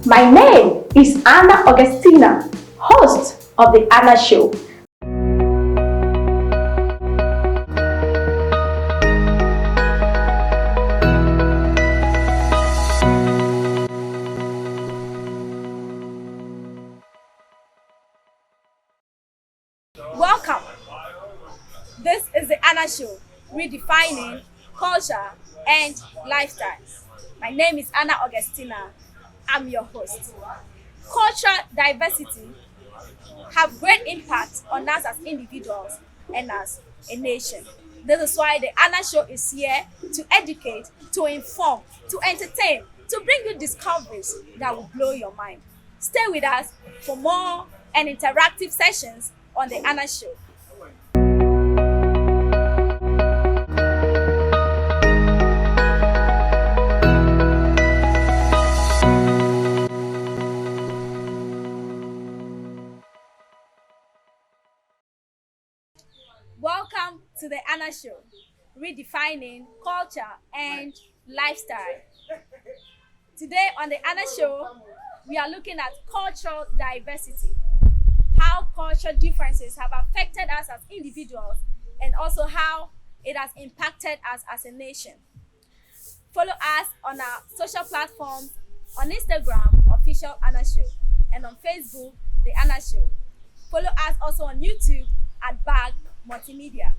My name is Anna Augustina, host of The Anna Show. Welcome. This is The Anna Show, redefining culture and lifestyle. My name is Anna Augustina. I'm your host. Cultural diversity have great impact on us as individuals and as a nation. This is why The Anna Show is here to educate, to inform, to entertain, to bring you discoveries that will blow your mind. Stay with us for more and interactive sessions on The Anna Show. Welcome to The Anna Show, redefining culture and lifestyle. Today on The Anna Show, we are looking at cultural diversity, how cultural differences have affected us as individuals and also how it has impacted us as a nation. Follow us on our social platforms, on Instagram, Official Anna Show, and on Facebook, The Anna Show. Follow us also on YouTube at Bag Multimedia.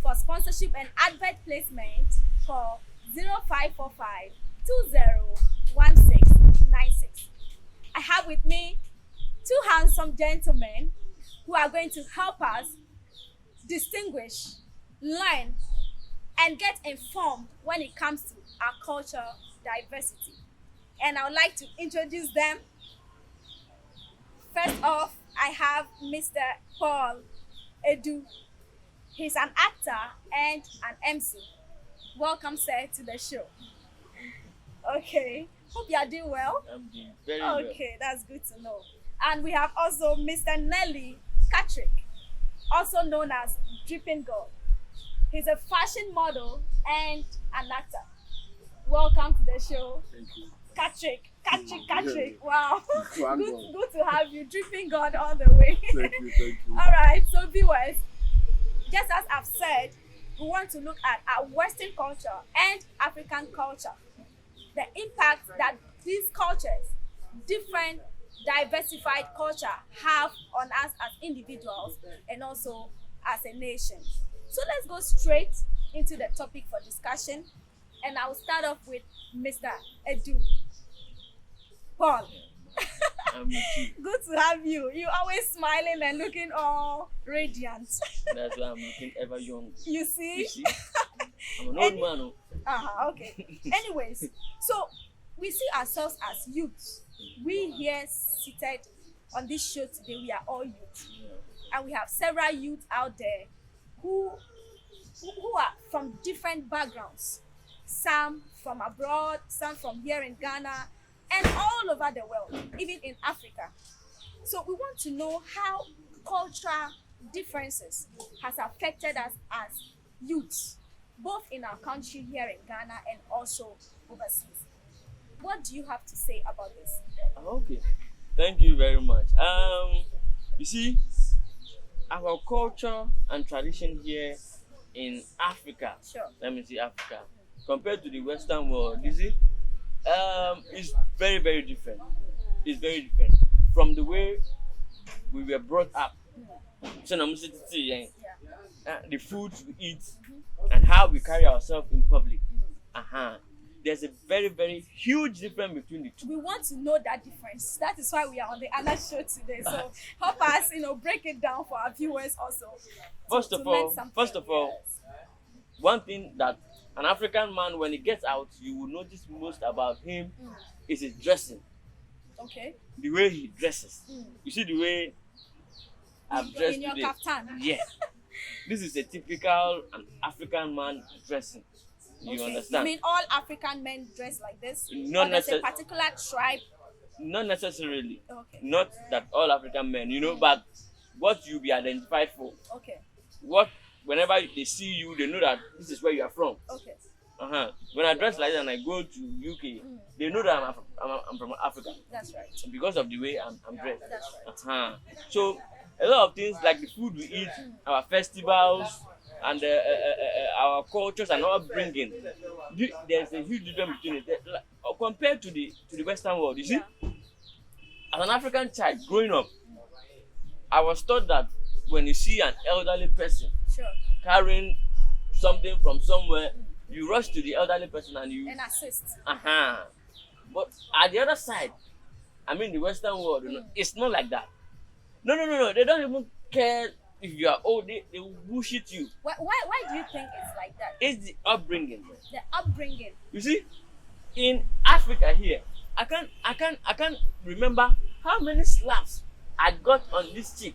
For sponsorship and advert placement, call 0545 201696. I have with me two handsome gentlemen who are going to help us distinguish, learn, and get informed when it comes to our cultural diversity. And I would like to introduce them. First off, I have Mr. Paul Edu. He's an actor and an MC. Welcome, sir, to the show. Okay, hope you are doing well. I'm doing very well. Okay, that's good to know. And we have also Mr. Nelly Katrick, also known as Dripping God. He's a fashion model and an actor. Welcome to the show. Thank you. Katrick. Wow. Good. Good to have you. Dripping God all the way. Thank you. All right, so viewers, just as I've said, we want to look at our Western culture and African culture, the impact that these cultures, different diversified culture, have on us as individuals and also as a nation. So let's go straight into the topic for discussion, and I will start off with Mr. Edu. Paul. I'm with you. Good to have you. You're always smiling and looking all radiant. That's why I'm looking ever young. You see? You see? I'm an old man. Okay. Anyways, so we see ourselves as youths. We here seated on this show today, we are all youth. And we have several youth out there who are from different backgrounds. Some from abroad, some from here in Ghana, and all over the world, even in Africa. So we want to know how cultural differences has affected us as youths, both in our country here in Ghana and also overseas. What do you have to say about this? Okay. Thank you very much. You see, our culture and tradition here in Africa, let me see Africa, compared to the Western world, you see, it's very, very different. It's very different from the way we were brought up. So, the food we eat and how we carry ourselves in public. There's a very, very huge difference between the two. We want to know that difference. That is why we are on the Anna Show today. So help us, break it down for our viewers also. First of all, one thing that an African man, when he gets out, you will notice most about him is his dressing. Okay. The way he dresses. You see the way I've dressed in your today. kaftan. Yes. This is a typical African man dressing. You understand? You mean all African men dress like this? Not or there's a particular tribe? Not necessarily. Okay. Not that all African men, but what you be identified for. Okay. Whenever they see you, they know that this is where you are from. Okay. When I dress like that and I go to UK, they know that I'm from Africa. That's right. Because of the way I'm dressed. That's right. So a lot of things like the food we eat, our festivals, and our cultures and upbringing, there's a huge difference between it. Like, compared to the Western world, you see, as an African child growing up, I was taught that when you see an elderly person carrying something from somewhere, you rush to the elderly person and assist. But at the other side, I mean the Western world, it's not like that. No. They don't even care if you are old. They will bullshit you. Why do you think it's like that? It's the upbringing. The upbringing. You see, in Africa here, I can't remember how many slaps I got on this cheek.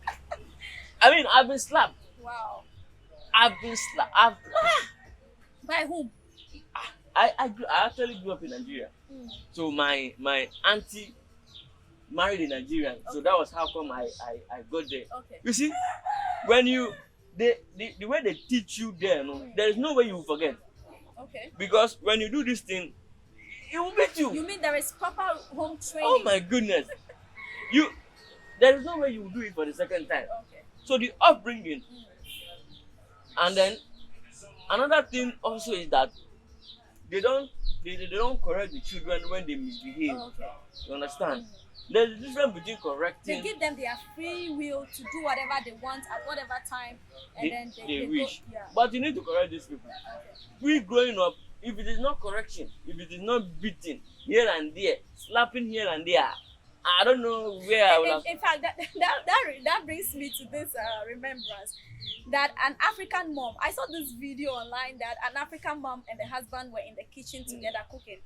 I mean, I've been slapped. Wow. I've been slapped. By whom? I actually grew up in Nigeria. So my auntie married a Nigerian. So that was how come I got there. Okay. You see, when the way they teach you there, there is no way you will forget. Okay. Because when you do this thing, it will beat you. You mean there is proper home training? Oh my goodness. There is no way you will do it for the second time. Okay. So the upbringing. And then another thing also is that they don't correct the children when they misbehave. Okay. You understand? There's a difference between correcting. They give them their free will to do whatever they want at whatever time, and then they wish. Go, But you need to correct these people. Okay. We growing up, if it is not correction, if it is not beating here and there, slapping here and there, I don't know where I will have. In fact, that brings me to this remembrance that an African mom. I saw this video online that an African mom and the husband were in the kitchen together cooking,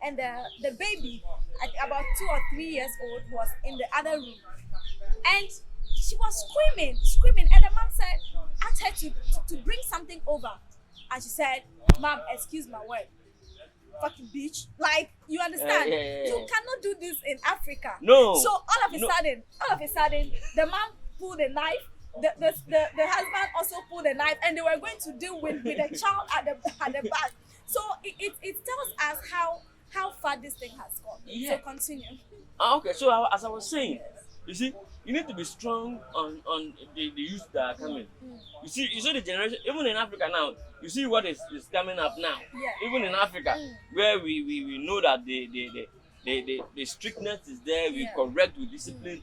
and the baby, at about 2 or 3 years old, was in the other room, and she was screaming, and the mom asked her to bring something over, and she said, "Mom, excuse my word, fucking bitch." Like, you understand? You cannot do this in Africa. No. So all of a sudden, the mom pulled a knife. The husband also pulled a knife, and they were going to deal with the child at the back. So it tells us how far this thing has gone. Yeah. So continue. Okay, so as I was saying, you see, you need to be strong on the youth that are coming. You see the generation, even in Africa now, you see what is coming up now. Yeah. Even in Africa, where we know that the strictness is there, we correct with discipline.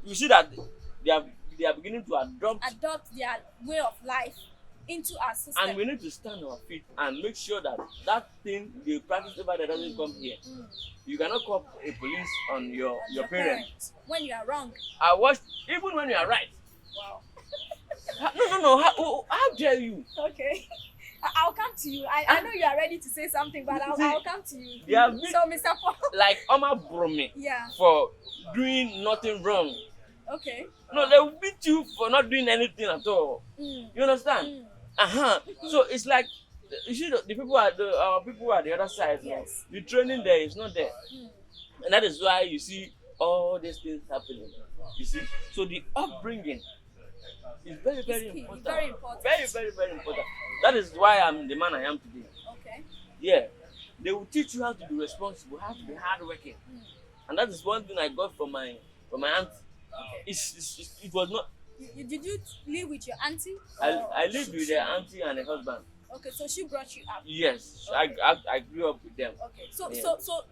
You see that they are beginning to adopt their way of life into our system. And we need to stand on our feet and make sure that thing they practice over there doesn't come here. You cannot call a police on your parents when you are wrong. I watched even when you are right. Wow. No. How dare you? Okay. I'll come to you. I know you are ready to say something, but I'll come to you. So, Mr. Paul. Like Oma Brome for doing nothing wrong. Okay. No, they will beat you for not doing anything at all. You understand? So it's like, you see, the people our people are the other side. Yes. The training there is not there, and that is why you see all these things happening. You see, so the upbringing is very, very important. Very important. Very, very, very important. That is why I'm the man I am today. Okay. Yeah, they will teach you how to be responsible, how to be hardworking, and that is one thing I got from my aunt. Okay. It was not. Did you live with your auntie? I lived with their auntie and her husband. Okay, so she brought you up. Yes, okay. I grew up with them. Okay, so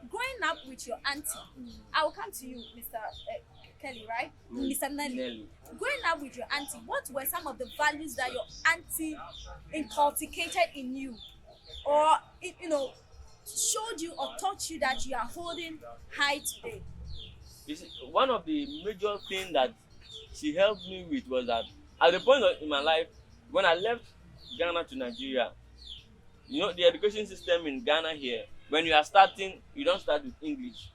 growing up with your auntie, I will come to you, Mr. Kelly, right? Mr. Nelly. Growing up with your auntie, what were some of the values that your auntie inculcated in you, or showed you or taught you that you are holding high today? You see, one of the major things that she helped me with was that at the point in my life when I left Ghana to Nigeria, the education system in Ghana here, when you are starting, you don't start with English.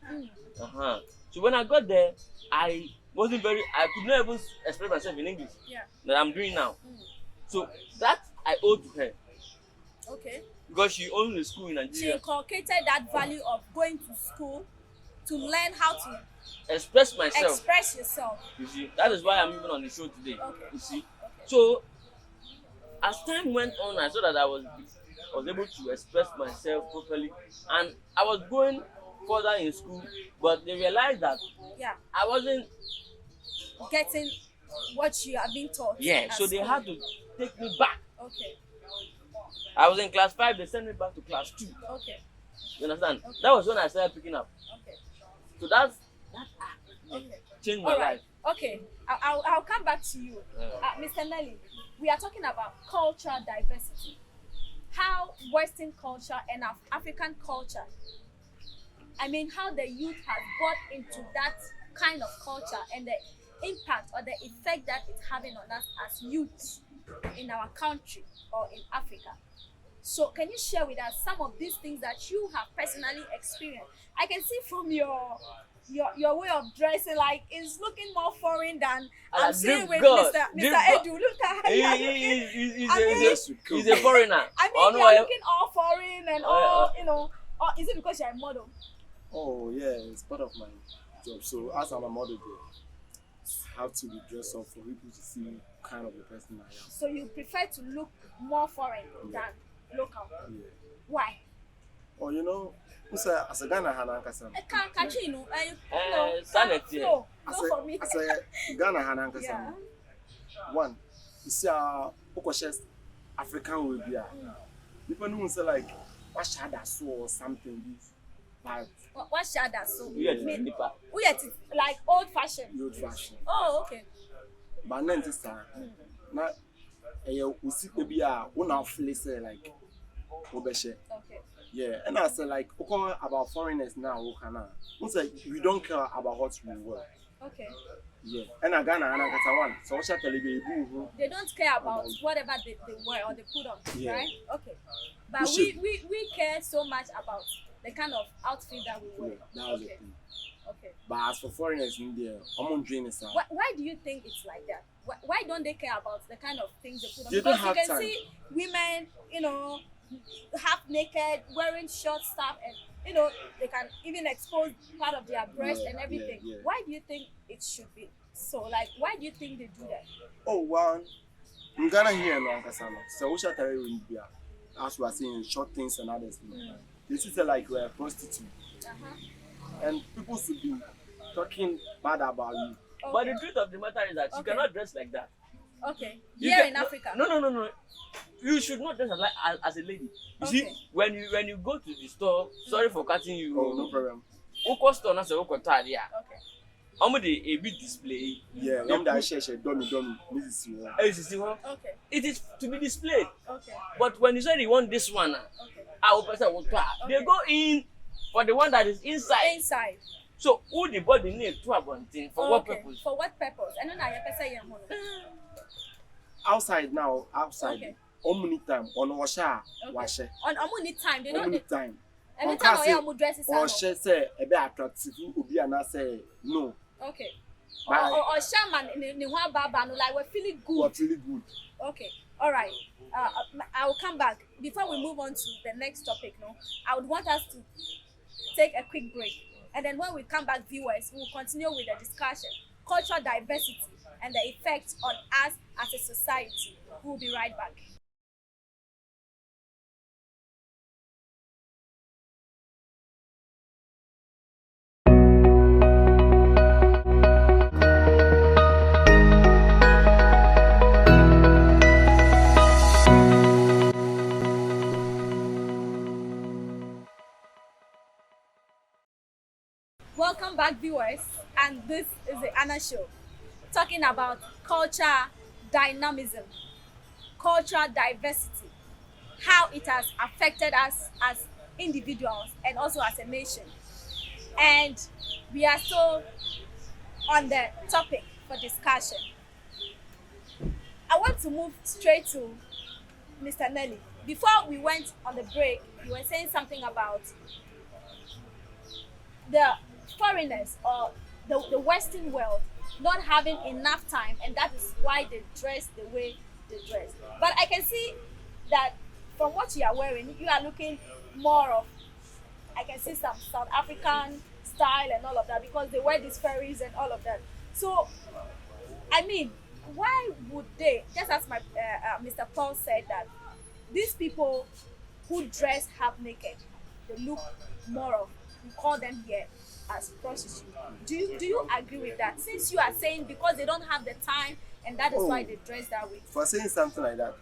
So when I got there, I could not even express myself in English that I'm doing now. So that I owe to her. Okay. Because she owned the school in Nigeria. She inculcated that value of going to school to learn how to express myself. Express yourself. You see, that is why I'm even on the show today. Okay. You see, so as time went on, I saw that I was I was able to express myself properly, and I was going further in school, but they realized that I wasn't getting what you are being taught. Yeah, so they had to take me back. Okay. I was in class 5, they sent me back to class 2. Okay. You understand? Okay. That was when I started picking up. Okay. So that changed my life. Okay. I'll come back to you. Mr. Nelly, we are talking about cultural diversity. How Western culture and African culture, I mean, how the youth has got into that kind of culture and the impact or the effect that it's having on us as youths in our country or in Africa. So can you share with us some of these things that you have personally experienced? I can see from your way of dressing, like it's looking more foreign than I'm seeing with Mr. Edu. Look at how he's a foreigner. I mean, you're looking all foreign and all, you know. Or is it because you're a model? Oh yeah, it's part of my job. So as I'm a model, I have to be dressed up for people to see kind of the person I am. So you prefer to look more foreign than local? Yeah. Why? Oh, you know, as a Ghana Hanankasa. For me. As a Ghana Hanankasa. One, you see, African will be. People who say like, what shada so or something this. Like, what shada so? Like old fashioned. Old fashioned. Oh, okay. But then this time, now, we see baby we now feel say like, okay. Yeah, and I say like, okay, about foreigners now, we say we don't care about what we wear. Okay. Yeah, and I Ghana and I got one. So what shall tell you? They don't care about whatever they wear or they put on, right? Okay. But we care so much about the kind of outfit that we wear. Yeah, that was the thing. Okay. But as for foreigners in there, I'm on doing this. Why do you think it's like that? Why don't they care about the kind of things they put on? They Because don't have you can time. see women, you know, half naked, wearing short stuff, and you know they can even expose part of their breast and everything. Yeah. Why do you think it should be so? Like, why do you think they do that? Oh, well, in Ghana here in Lankasana, so we shall tell you in India, as we are saying, short things and others. They see like we're a prostitute. And people should be talking bad about you. Okay. But the truth of the matter is that you cannot dress like that. Okay. Here in Africa. No. You should not dress as a lady. You see, when you go to the store, sorry for cutting you. Oh, no problem. Okay. A big display. Yeah, dummy, Okay. It is to be displayed. Okay. But when you say you want this one, they go in for the one that is inside. Inside. So who the body need to have one thing for what purpose? For what purpose? I don't know. Outside now, outside. Okay. Omni time on washa. On omni time, they don't. Omni time. Every time I am dresses. Or she say a bit attractive. Ubi and I say no. Okay. Or shaman in one baba like we're feeling good. We're feeling good. Okay. All right. I will come back before we move on to the next topic. No, I would want us to take a quick break, and then when we come back, viewers, we will continue with the discussion, cultural diversity, and the effect on us as a society. We will be right back. Welcome back, viewers, and this is the Anna Show, talking about culture dynamism, cultural diversity, how it has affected us as individuals and also as a nation. And we are still on the topic for discussion. I want to move straight to Mr. Nelly. Before we went on the break, you were saying something about the foreigners or the Western world not having enough time, and that is why they dress the way they dress. But I can see that from what you are wearing, you are looking more of, I can see some South African style and all of that, because they wear these furries and all of that. So, I mean, why would they, just as my Mr. Paul said, that these people who dress half naked, they look more of, we call them here as prostitutes. Do you agree with that? Since you are saying because they don't have the time and that is why they dress that way. For saying something like that,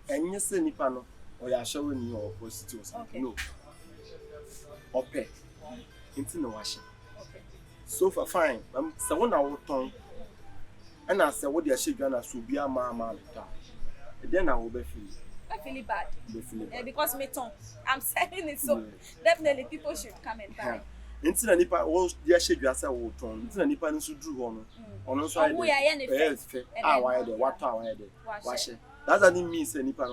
and you say Nipano or you're showing you or prostitutes. Okay. No. Okay. Into no washing. Okay. So for fine, someone I will tongue. And I said, what they are shaking us will be a mamma. Then I will be feeling. I feel it bad. Bad. Because me tongue, I'm saying it, so definitely people should come and buy. Into the Nipa, all the shake us will tongue. Into the Nipa and so drew on. On also, I why the water, wash it. That doesn't mean any Nipa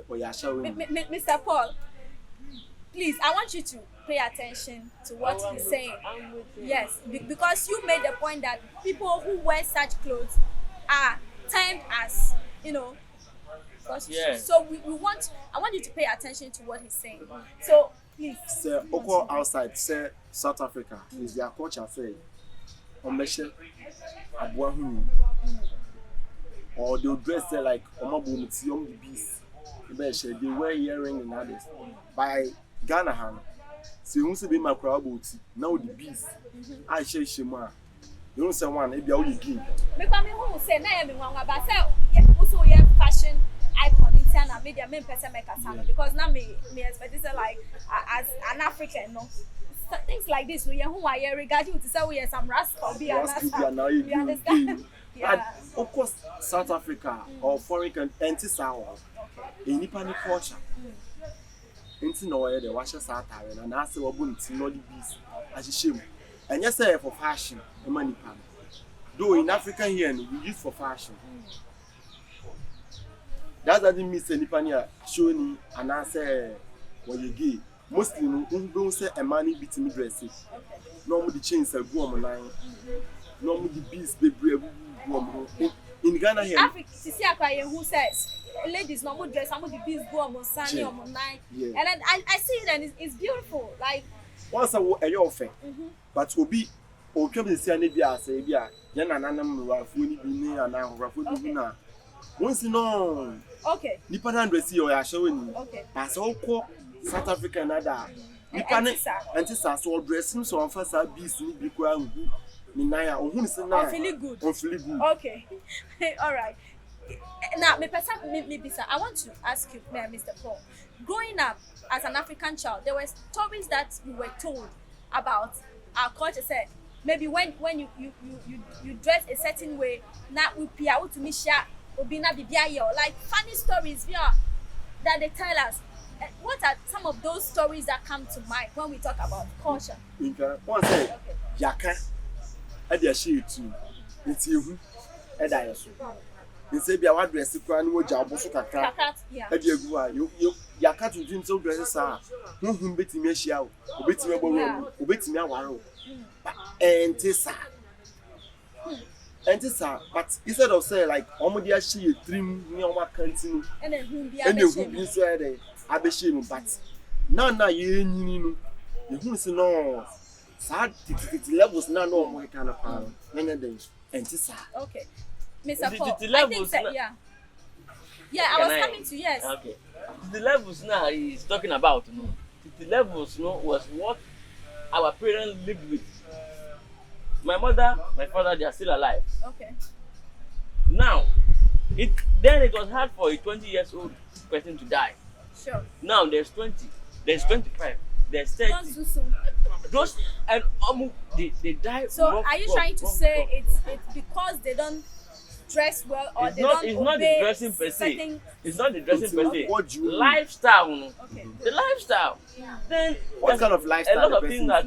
or you're showing. Mr. Paul, please, I want you to pay attention to what he's saying. Yes, because you made the point that people who wear such clothes are termed as, prostitutes. Yeah. So I want you to pay attention to what he's saying. So please. Say, Oko outside, say South Africa is their culture. Say, Omeshe, Abuahuni, or they'll dress there like Omabuniti, the beast. They wear earring and others. By Ghanaian, so you want to be my crowd, now the beast. I share Shema. You don't say one, maybe I'll give. Because me who say, na me one, but say, also yeah, fashion icon in China, media, me person make a sound because now me expect this like as an African, no. Things like this, we who are regarding to say we are some rascal, be you understand? Yeah. Of course, South Africa or foreign countries, sour in Nipani culture. Into nowhere, the washes are tired and ask what wouldn't know the beast as a shame. And yes, for fashion, the money pan. Though in Africa here, we use for fashion. That doesn't mean any pania showing and answer what you give. Mostly, don't say a money beating dresses. Normally, the chains are go on line. Normally, the beast, they brave. In Ghana here, Africa, who says ladies normally dress, some of the bees go on Sunday or on night, and then I see it and it's beautiful. Like once I walk a your fair, but will be or come and see an idea, say, yeah, then an animal, fully be near and now, roughly now. Once you know, okay, Nippon dress you are showing, okay, as all call South Africa and other Nippon and so dressing so on first beast need be quite. I'm feeling good. Okay. All right. Now, I want to ask you, Mr. Paul. Growing up as an African child, there were stories that you were told about our culture. Said maybe when you dress a certain way, not with Pia to Misha or Bina Bibia, like funny stories that they tell us. What are some of those stories that come to mind when we talk about culture? One say, Yaka. I dare share too. It's you. And I also. You say, be a word dress, no job, also cat. I dear you, your cat will dream so dresses are. Whom betting me shall, betting me a warrow. And Tessa. And Tessa, but instead of say, like, Omodia, she dream near my canteen, and then whom be said, I be shame, but none you who is no. Sad levels now no more kind of power. Okay. Mr. Paul, I think that, I was coming to yes. Okay. The levels now he's talking about, the levels was what our parents lived with. My mother, my father, they are still alive. Okay. Now, it was hard for a 20 years old person to die. Sure. Now there's 20, there's 25, there's 30. Don't do so. Those and they die. So are you trying to say it's because they don't dress well or they don't obey? It's not the dressing per se. It's not the dressing per se. Lifestyle. Okay. The lifestyle. Yeah. Then what kind of lifestyle? A lot of things that.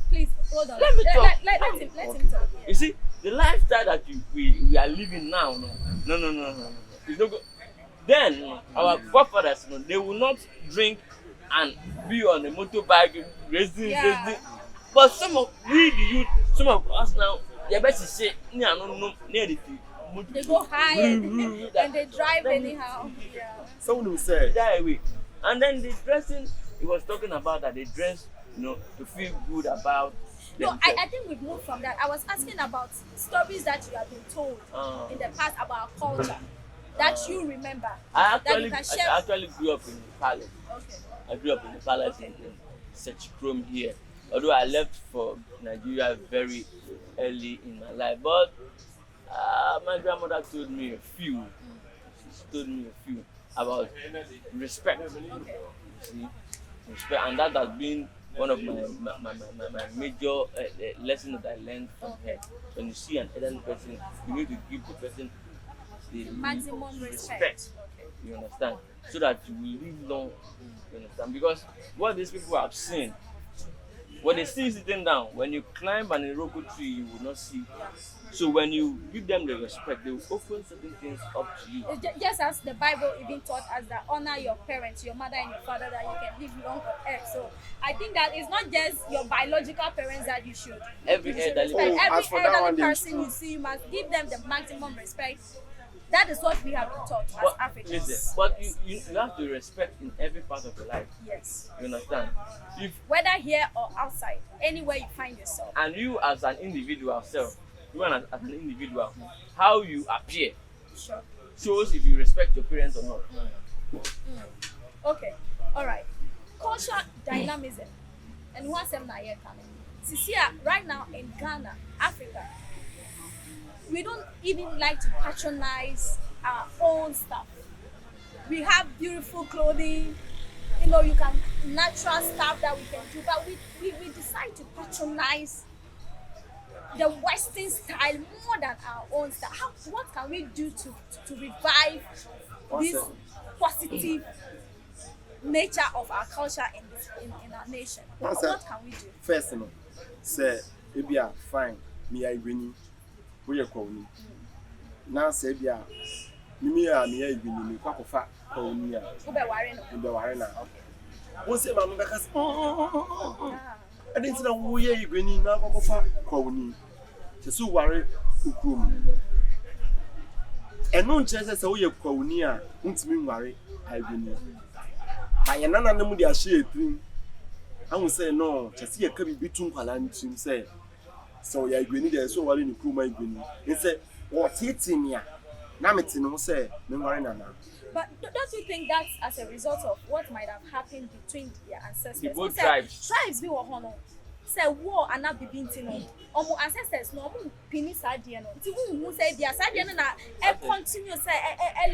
Please hold on. Let me talk. Let him talk. You see, the lifestyle that we are living now. No. It's not good. Then our forefathers, they will not drink and be on a motorbike racing. But some of some of us now, they better say, near the they go high and they drive anyhow. Yeah. Someone will say that way. And then the dressing, he was talking about that they dress, to feel good about. No, I think we've moved from that. I was asking about stories that you have been told in the past about culture that you remember. I actually grew up in Palace. Okay. I grew up in the palace in Sechikrom here. Although I left for Nigeria very early in my life, but my grandmother told me a few. She told me a few about respect. Okay. See, respect, and that has been one of my major lessons that I learned from her. When you see an elderly person, you need to give the person the Maximum respect. Okay. You understand? So that you will live long. You understand? Because what these people have seen, when they see you sitting down, when you climb an iroko tree, you will not see. So when you give them the respect, they will open certain things up to you. Just as the Bible even taught us that honor your parents, your mother and your father, that you can live long on earth. So I think that it's not just your biological parents that you should respect. Every elderly person you see, you must give them the maximum respect. That is what we have been taught as Africans. Listen, but you have to respect in every part of your life. Yes. You understand? Whether here or outside, anywhere you find yourself. And you as an individual self, as an individual, how you appear shows if you respect your parents or not. Okay, all right. Cultural dynamism. And what's them now here coming? Cecilia, right now in Ghana, Africa, we don't even like to patronize our own stuff. We have beautiful clothing, you know, you can natural stuff that we can do, but we decide to patronize the Western style more than our own style. What can we do to revive this positive nature of our culture in our nation? What can we do? First, say, Ebia, fine, me I win. We are calling. Now, say, Ebia, me I win, me Quacofa, Conia, Ubewarena. What's the mamma? I didn't know we are winning now, Quacofa, Coni. So worry, Ukum. And no chances so we are Conia, won't mean worry, I win. I am not a moody shade. I will say no, just see a cubby between Palantin say. So you are going there, so what in the crew might be. He said, what's hitting ya? Namitin will say, no worry now. But don't you think that's as a result of what might have happened between their ancestors? The both tribes. Tribes be what honor. Say war and not be binting on. Omo ancestors no pini sadie no. Ti who say their sadie na continue say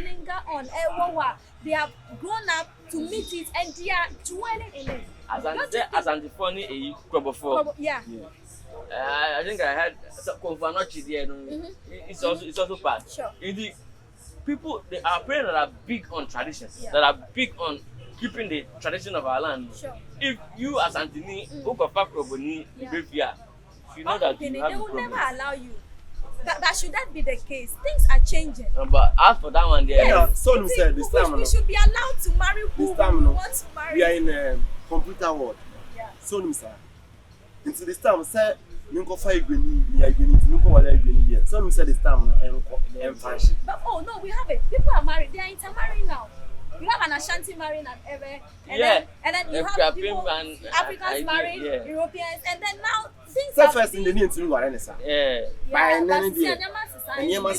linger on wawa. They have grown up to meet it and they are dwelling in it. As antiphony a crop for. Yeah. I think I had some confanochi there. It's also bad. Sure. The people, our parents that are big on tradition, that are big on keeping the tradition of our land. Sure. If you as Anthony, you know that you have they will never allow you. But should that be the case? Things are changing. But as for that one, so said this time we should be allowed to marry who we want to marry. We are in a computer world. Yeah. So sir. Into this time, say, you go fight Gwini, me I Gwini, you go what I Gwini here. So said this time, and fashion. But oh no, we have it. People are married. They are intermarrying now. You have an Ashanti marrying and then you have people, Africans marrying, Europeans, and then now things are first in the need to run it's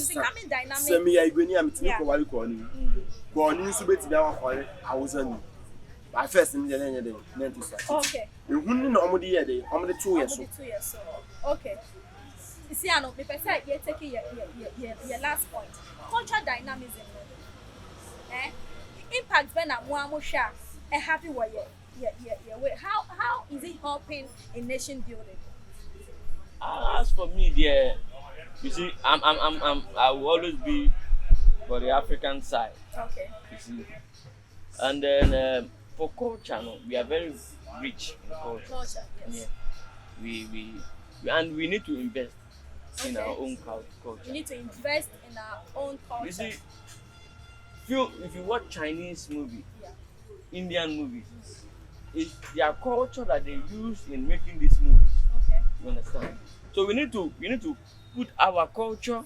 becoming dynamic. So me I Gwini, I'm to go while calling. Go on, you submit to our I was on. I first in the end, okay. You wouldn't know day, how many 2 years? 2 years old. Okay. You see, I know, the person you're taking your last point. Cultural dynamism. Impact when I'm one more share a happy way. How is it helping in nation building? As for me, you see, I will always be for the African side. Okay. You see, and then for culture, we are very rich in culture. Yes. Yeah. We need to invest in our own culture. We need to invest in our own culture. You see, if you watch Chinese movie, Indian movies, it's their culture that they use in making these movies. Okay. You understand? So we need to put our culture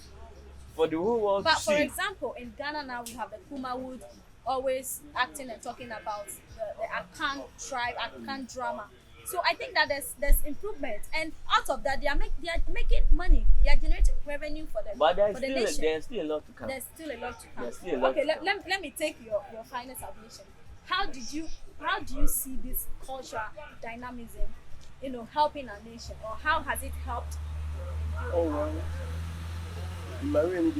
for the whole world to see. But for example, in Ghana now we have the Kuma Wood always acting and talking about the Akan tribe, Akan drama. So I think that there's improvement, and out of that they are making money. They are generating revenue for them. But the nation. There's still a lot to come. There's still a lot to come. There's still a lot okay, to come. let me take your final submission. How did you how do you see this culture dynamism, helping our nation, or how has it helped? Oh well, in my way,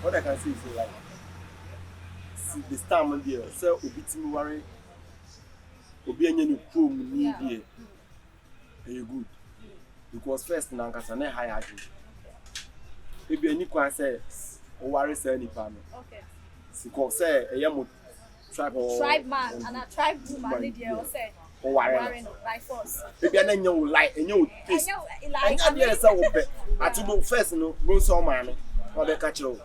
what I can say is like, see this time of year, so obi timi worry, obi enye no chrome ni here, very good, because first na nkasa na high agri. Ebi any kwan say o worry say ni pa no. Okay. Because say mo tribe man and a tribe woman need there say o worry no like force. Ebi na enye o like enye o taste. Like enye dey say o pe. Atubo first no go so man no. O be catch you.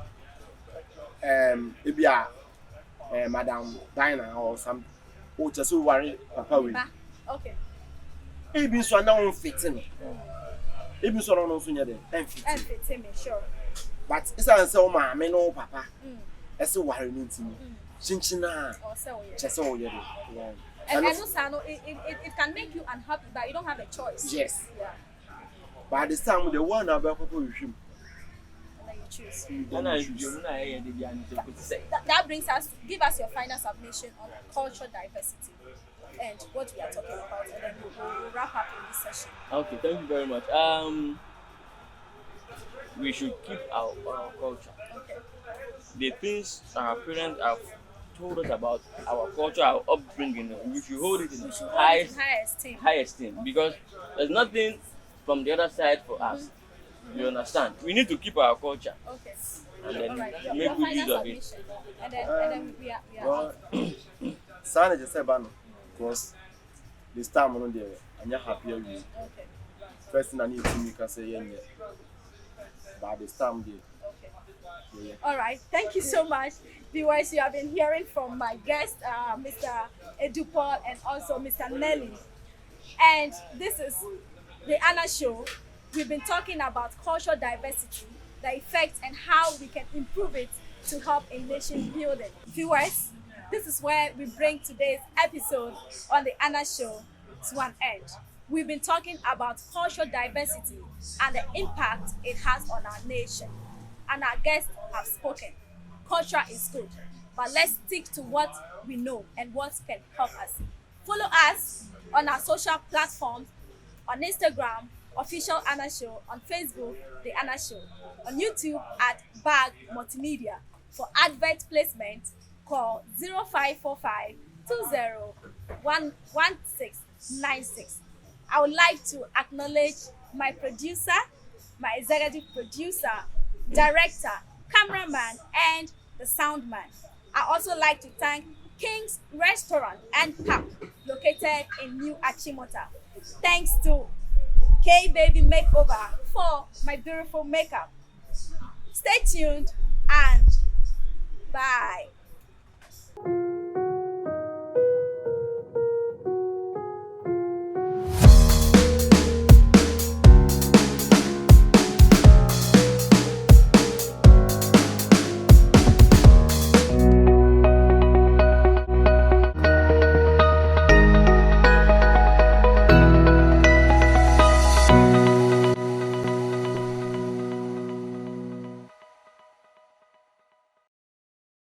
Ebi a Madam Dinah or some o just worry papa we. Okay. Ebi so na on fit no. Ebi so no so nya dey. Fit me sure. But it's an say o ma me no papa. Ese worry ni ntimi. Chinchina. Or say we. Just so you And also, it can make you unhappy, but you don't have a choice. Yes. Yeah. But at the time, the one about people with him. And then you choose. That brings us, give us your final submission on cultural diversity and what we are talking about, and then we'll wrap up in this session. Okay, thank you very much. We should keep our culture. Okay. The things our parents have told us about our culture, our upbringing, we should hold it in high esteem because there's nothing from the other side for us. You understand? We need to keep our culture. Okay. And then right. make good use of it. And then we are well, Sana just said, because this time on there, and you're happy. Okay. First thing I need to make say, yeah. But this time, there. Okay. Yeah. All right. Thank you so much. Viewers, you have been hearing from my guest, Mr. Edupol, and also Mr. Nelly. And this is the Anna Show. We've been talking about cultural diversity, the effects, and how we can improve it to help in nation building. Viewers, this is where we bring today's episode on the Anna Show to an end. We've been talking about cultural diversity and the impact it has on our nation. And our guests have spoken. Culture is good, but let's stick to what we know and what can help us. Follow us on our social platforms, on Instagram, Official Anna Show, on Facebook, The Anna Show, on YouTube at Bag Multimedia. For advert placement, call 0545 201696. I would like to acknowledge my producer, my executive producer, director, cameraman, and the sound man. I also like to thank King's Restaurant and Pub, located in New Achimota. Thanks to K Baby Makeover for my beautiful makeup. Stay tuned and bye.